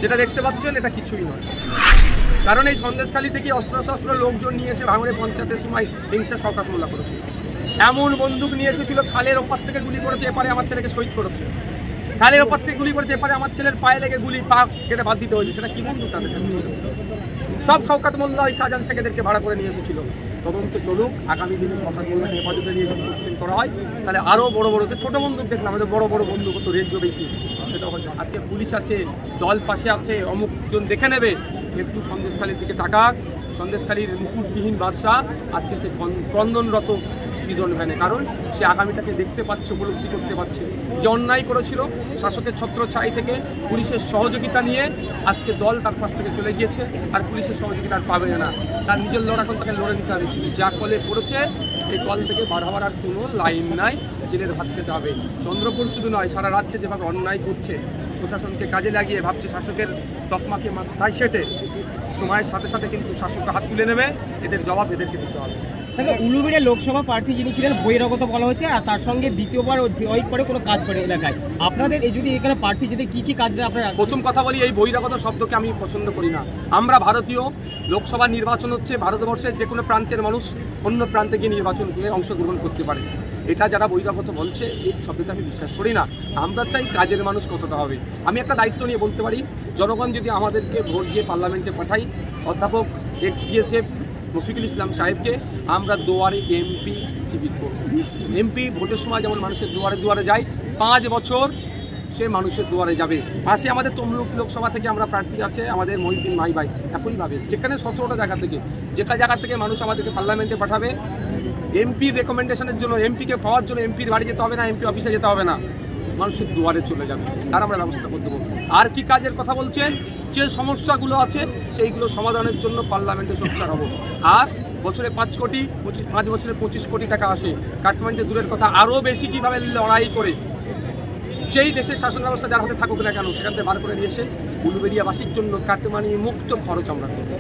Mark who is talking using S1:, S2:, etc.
S1: যেটা দেখতে পাচ্ছেন এটা কিছুই নয়, কারণ এই সন্দেশখালী থেকে অস্ত্র লোকজন নিয়ে এসে ভাঙড়ে পঞ্চায়েতের সময় হিংসা শওকত মোল্লা করেছে। এমন বন্দুক নিয়ে এসেছিল, খালের ওপার থেকে গুলি করেছে, এপারে আমার ছেলেকে শহীদ করেছে। খালের ওপার থেকে গুলি করেছে, এপারে আমার ছেলের পায়ে লেগে গুলি, পা কেটে বাদ দিতে হয়েছে। সেটা কি বন্দুক তাদের? সব শওকত মোল্লা ওই শাহজাহান শেখেদেরকে ভাড়া করে নিয়ে এসেছিল। তদন্ত চলুক, আগামী দিনে শওকত মোল্লাকে হেফাজতে নিয়ে যদি কোশ্চেন করা হয় তাহলে আরও বড় বড়, ছোট বন্দুক দেখলাম, আমাদের বড় বড় বন্দুক হতো, রেঞ্জও বেশি। সেটা হয়তো আজকে পুলিশ আছে, দল পাশে আছে, অমুকজন দেখে নেবে, একটু সন্দেশখালীর দিকে তাকাক। সন্দেশখালীর মুকুটবিহীন বাদশাহ আজকে সে ক্রন্দনরত প্রিজন ভ্যানে, কারণ সে আগামীটাকে দেখতে পাচ্ছে, উপলব্ধি করতে পারছে যে অন্যায় করেছিল। শাসকের ছত্রছায়া থেকে পুলিশের সহযোগিতা নিয়ে আজকে দল তার পাশ থেকে চলে গিয়েছে, আর পুলিশের সহযোগিতা আর পাবে না। তার নিজের লড়াই তাকে লড়ে নিতে হবে। যা কলে পড়েছে এই কল থেকে বার হওয়ার আর কোনো লাইন নাই, জেলের ভাত খেতে হবে। চন্দ্রপুর শুধু নয়, সারা রাজ্যে যেভাবে অন্যায় করছে, প্রশাসনকে কাজে লাগিয়ে ভাবছে শাসকের তকমাকে মাথায় সেটে, সময়ের সাথে সাথে কিন্তু শাসককে হাত তুলে নেবে। এদের জবাব এদেরকে দিতে হবে।
S2: উলুবেড়িয়া লোকসভা প্রার্থী যিনি ছিলেন বহিরাগত বলা হয়েছে, আর তার সঙ্গে দ্বিতীয়বার জয় করে কোনো কাজ করে এলাকায়। আপনাদের এই যদি এখানে প্রার্থী যদি কি কাজ দেয় আপনারা?
S1: প্রথম কথা বলি, এই বহিরাগত শব্দকে আমি পছন্দ করি না। আমরা ভারতীয়, লোকসভা নির্বাচন হচ্ছে ভারতবর্ষের যে কোনো প্রান্তের মানুষ অন্য প্রান্তে গিয়ে নির্বাচনকে অংশগ্রহণ করতে পারে। এটা যারা বহিরাগত বলছে এই শব্দটা আমি বিশ্বাস করি না। আমরা চাই কাজের মানুষ কতটা হবে। আমি একটা দায়িত্ব নিয়ে বলতে পারি, জনগণ যদি আমাদেরকে ভোট দিয়ে পার্লামেন্টে পাঠাই, অধ্যাপক এক্স-বিএসএফ রফিকুল ইসলাম সাহেবকে আমরা দুয়ারে এমপি শিবির করব। এমপি ভোটের সময় যেমন মানুষের দুয়ারে দুয়ারে যায়, 5 বছর সে মানুষের দুয়ারে যাবে। পাশে আমাদের তমলুক লোকসভা থেকে আমরা প্রার্থী আছে, আমাদের মহিউদ্দিন মাহি ভাই, একইভাবে যেখানে 17টা জায়গা থেকে, যেটা জায়গা থেকে মানুষ আমাদেরকে পার্লামেন্টে পাঠাবে, এমপির রেকমেন্ডেশনের জন্য, এমপিকে পাওয়ার জন্য এমপির বাড়ি যেতে হবে না, এমপি অফিসে যেতে হবে না, মানুষের দুয়ারে চলে যাবে, তার আমরা ব্যবস্থা করে দেবো। আর কি কাজের কথা বলছেন? যে সমস্যাগুলো আছে সেইগুলো সমাধানের জন্য পার্লামেন্টে সোচ্চার হব। আর বছরে 5 বছরে 25 কোটি টাকা আসে, কাটমানিতে দূরের কথা, আরও বেশি কীভাবে লড়াই করে সেই দেশের শাসন ব্যবস্থা যার হাতে থাকুক না কেন সেখান থেকে বার করে নিয়ে এসে উলুবেড়িয়াবাসীর জন্য কাটমানি মুক্ত খরচ আমরা করব।